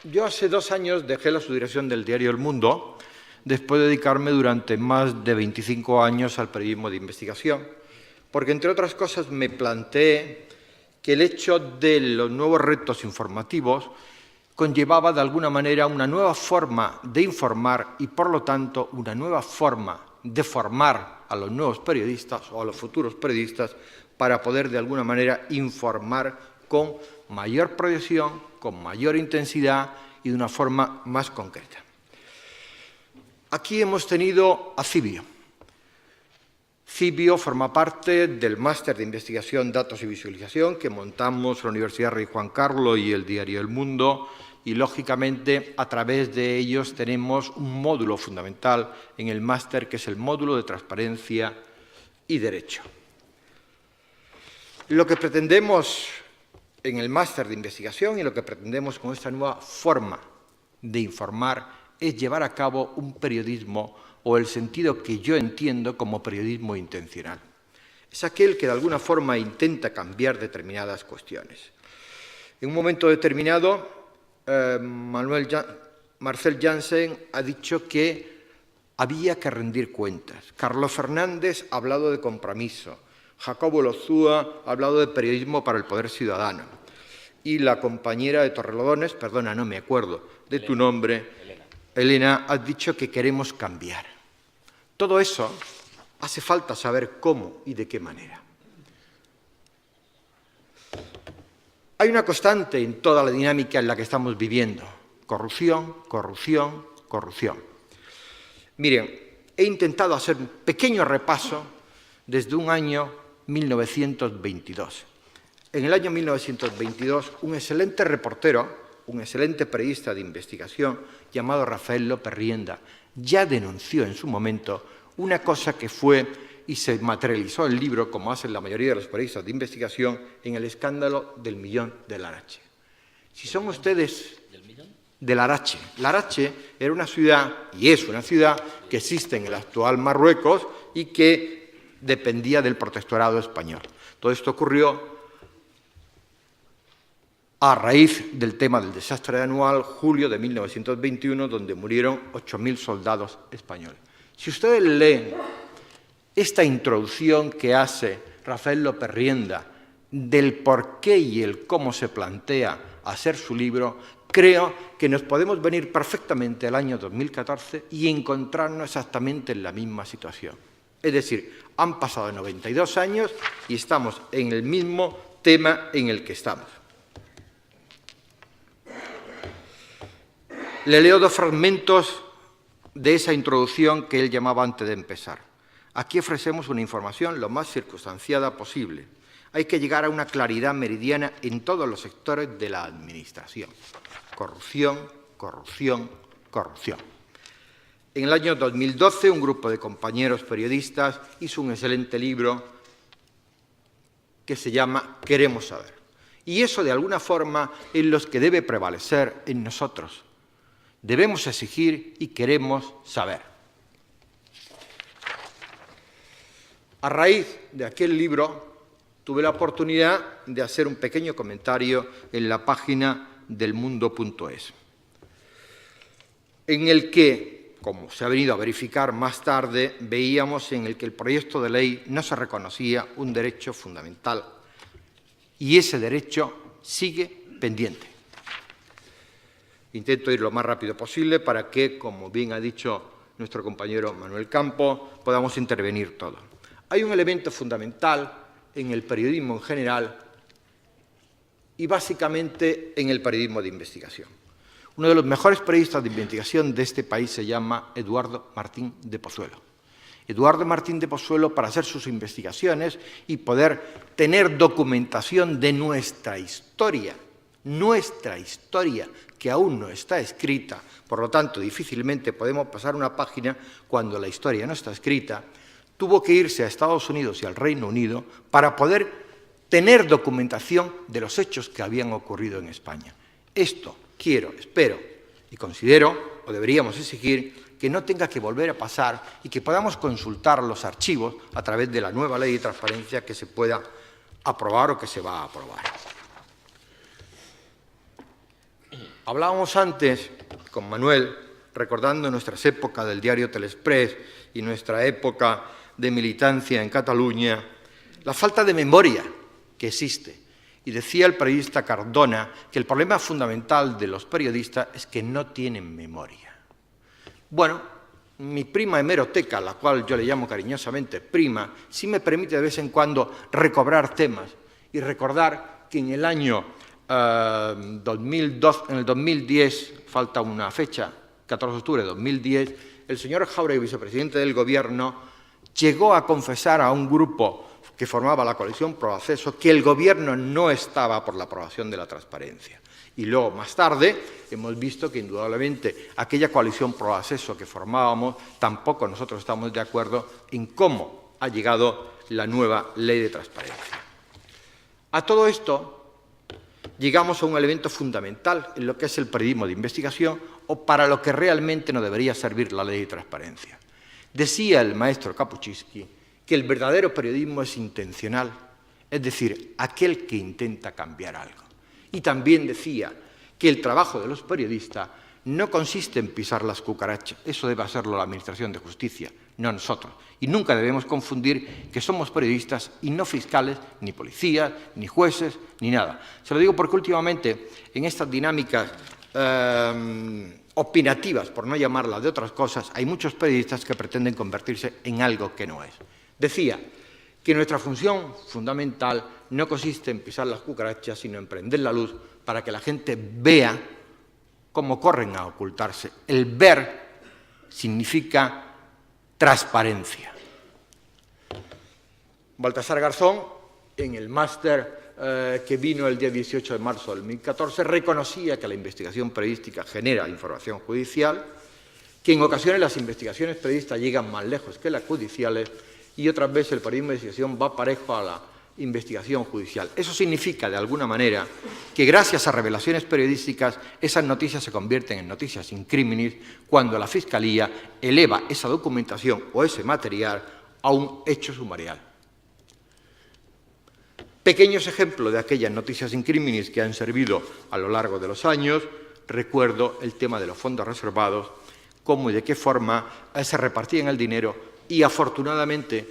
Yo hace 2 años dejé la subdirección del diario El Mundo, después de dedicarme durante más de 25 años al periodismo de investigación, porque, entre otras cosas, me planteé que el hecho de los nuevos retos informativos conllevaba, de alguna manera, una nueva forma de informar y, por lo tanto, una nueva forma de formar a los nuevos periodistas o a los futuros periodistas para poder, de alguna manera, informar con mayor proyección, con mayor intensidad y de una forma más concreta. Aquí hemos tenido a Cibio. Cibio forma parte del máster de investigación, datos y visualización que montamos la Universidad Rey Juan Carlos y el diario El Mundo, y, lógicamente, a través de ellos tenemos un módulo fundamental en el máster, que es el módulo de transparencia y derecho. Lo que pretendemos en el máster de investigación y lo que pretendemos con esta nueva forma de informar es llevar a cabo un periodismo, o el sentido que yo entiendo como periodismo intencional. Es aquel que de alguna forma intenta cambiar determinadas cuestiones. En un momento determinado, Marcel Janssen ha dicho que había que rendir cuentas. Carlos Fernández ha hablado de compromiso. Jacobo Lozúa ha hablado de periodismo para el poder ciudadano. Y la compañera de Torrelodones, perdona, no me acuerdo de tu nombre, Elena, ha dicho que queremos cambiar. Todo eso hace falta saber cómo y de qué manera. Hay una constante en toda la dinámica en la que estamos viviendo: corrupción, corrupción, corrupción. Miren, he intentado hacer un pequeño repaso desde un año 1922. En el año 1922, un excelente reportero, un excelente periodista de investigación llamado Rafael López Rienda, ya denunció en su momento una cosa que fue y se materializó el libro, como hacen la mayoría de los periodistas de investigación, en el escándalo del Millón de Larache. Si son ustedes de Larache. Larache era una ciudad, y es una ciudad, que existe en el actual Marruecos y que dependía del protectorado español. Todo esto ocurrió a raíz del tema del desastre anual, julio de 1921, donde murieron 8.000 soldados españoles. Si ustedes leen esta introducción que hace Rafael López Rienda del por qué y el cómo se plantea hacer su libro, creo que nos podemos venir perfectamente al año 2014 y encontrarnos exactamente en la misma situación. Es decir, han pasado 92 años y estamos en el mismo tema en el que estamos. Le leo 2 fragmentos de esa introducción que él llamaba antes de empezar. Aquí ofrecemos una información lo más circunstanciada posible. Hay que llegar a una claridad meridiana en todos los sectores de la administración. Corrupción, corrupción, corrupción. En el año 2012, un grupo de compañeros periodistas hizo un excelente libro que se llama Queremos saber. Y eso, de alguna forma, es lo que debe prevalecer en nosotros. Debemos exigir y queremos saber. A raíz de aquel libro, tuve la oportunidad de hacer un pequeño comentario en la página delmundo.es, en el que, como se ha venido a verificar más tarde, veíamos en el que el proyecto de ley no se reconocía un derecho fundamental, y ese derecho sigue pendiente. Intento ir lo más rápido posible para que, como bien ha dicho nuestro compañero Manuel Campos, podamos intervenir todos. Hay un elemento fundamental en el periodismo en general y básicamente en el periodismo de investigación. Uno de los mejores periodistas de investigación de este país se llama Eduardo Martín de Pozuelo. Eduardo Martín de Pozuelo, para hacer sus investigaciones y poder tener documentación de nuestra historia, que aún no está escrita, por lo tanto difícilmente podemos pasar una página cuando la historia no está escrita, tuvo que irse a Estados Unidos y al Reino Unido para poder tener documentación de los hechos que habían ocurrido en España. Esto quiero, espero y considero, o deberíamos exigir, que no tenga que volver a pasar y que podamos consultar los archivos a través de la nueva ley de transparencia que se pueda aprobar o que se va a aprobar. Hablábamos antes con Manuel, recordando nuestras épocas del diario Telexpress y nuestra época de militancia en Cataluña, la falta de memoria que existe. Y decía el periodista Cardona que el problema fundamental de los periodistas es que no tienen memoria. Bueno, mi prima hemeroteca, la cual yo le llamo cariñosamente prima, sí me permite de vez en cuando recobrar temas y recordar que en el año 2010, falta una fecha, 14 de octubre de 2010, el señor Jáuregui, vicepresidente del Gobierno, llegó a confesar a un grupo que formaba la coalición Pro Acceso que el Gobierno no estaba por la aprobación de la transparencia. Y luego, más tarde, hemos visto que indudablemente aquella coalición Pro Acceso que formábamos, tampoco nosotros estamos de acuerdo en cómo ha llegado la nueva ley de transparencia. A todo esto llegamos a un elemento fundamental en lo que es el periodismo de investigación o para lo que realmente nos debería servir la ley de transparencia. Decía el maestro Kapuscinski que el verdadero periodismo es intencional, es decir, aquel que intenta cambiar algo. Y también decía que el trabajo de los periodistas no consiste en pisar las cucarachas, eso debe hacerlo la Administración de Justicia, no nosotros. Y nunca debemos confundir que somos periodistas y no fiscales, ni policías, ni jueces, ni nada. Se lo digo porque últimamente en estas dinámicas opinativas, por no llamarlas de otras cosas, hay muchos periodistas que pretenden convertirse en algo que no es. Decía que nuestra función fundamental no consiste en pisar las cucarachas, sino en prender la luz para que la gente vea cómo corren a ocultarse. El ver significa transparencia. Baltasar Garzón, en el máster que vino el día 18 de marzo del 2014, reconocía que la investigación periodística genera información judicial, que en ocasiones las investigaciones periodísticas llegan más lejos que las judiciales y otras veces el periodismo de investigación va parejo a la investigación judicial. Eso significa, de alguna manera, que gracias a revelaciones periodísticas esas noticias se convierten en noticias in criminis cuando la Fiscalía eleva esa documentación o ese material a un hecho sumarial. Pequeños ejemplos de aquellas noticias in criminis que han servido a lo largo de los años. Recuerdo el tema de los fondos reservados, cómo y de qué forma se repartían el dinero y afortunadamente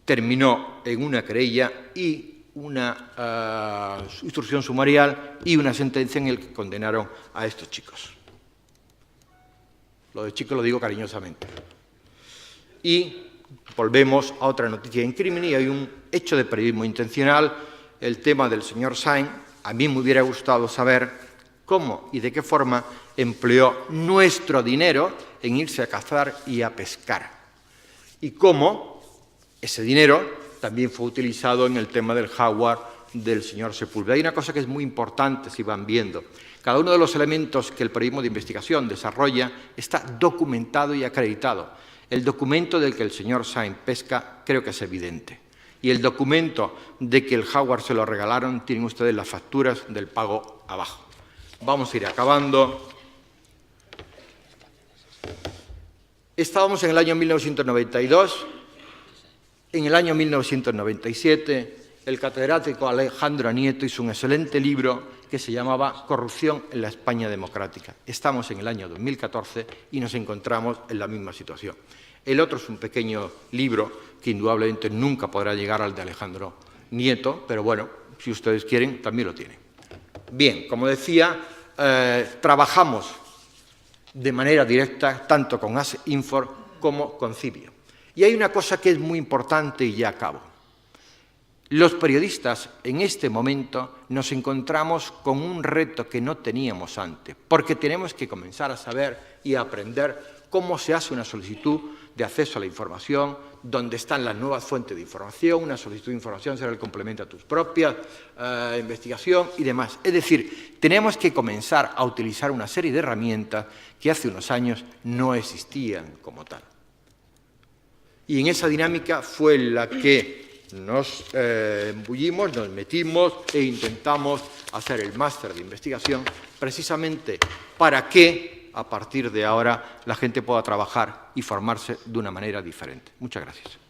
terminó en una querella y una instrucción sumarial y una sentencia en la que condenaron a estos chicos. Lo de chicos lo digo cariñosamente. Y volvemos a otra noticia in crimini y hay un hecho de periodismo intencional, el tema del señor Sainz. A mí me hubiera gustado saber cómo y de qué forma empleó nuestro dinero en irse a cazar y a pescar. Y cómo ese dinero también fue utilizado en el tema del jaguar del señor Sepúlveda. Hay una cosa que es muy importante, si van viendo. Cada uno de los elementos que el periodismo de investigación desarrolla está documentado y acreditado. El documento del que el señor Sainz pesca creo que es evidente. Y el documento de que el jaguar se lo regalaron, tienen ustedes las facturas del pago abajo. Vamos a ir acabando. Estábamos en el año 1992, en el año 1997 el catedrático Alejandro Nieto hizo un excelente libro que se llamaba Corrupción en la España democrática. Estamos en el año 2014 y nos encontramos en la misma situación. El otro es un pequeño libro que indudablemente nunca podrá llegar al de Alejandro Nieto, pero bueno, si ustedes quieren, también lo tienen. Bien, como decía, trabajamos de manera directa tanto con Asinfor como con Cibio. Y hay una cosa que es muy importante y ya acabo. Los periodistas en este momento nos encontramos con un reto que no teníamos antes, porque tenemos que comenzar a saber y a aprender cómo se hace una solicitud de acceso a la información, dónde están las nuevas fuentes de información, una solicitud de información será el complemento a tus propias investigación y demás. Es decir, tenemos que comenzar a utilizar una serie de herramientas que hace unos años no existían como tal. Y en esa dinámica fue la que nos embullimos, nos metimos e intentamos hacer el máster de investigación precisamente para que a partir de ahora la gente pueda trabajar y formarse de una manera diferente. Muchas gracias.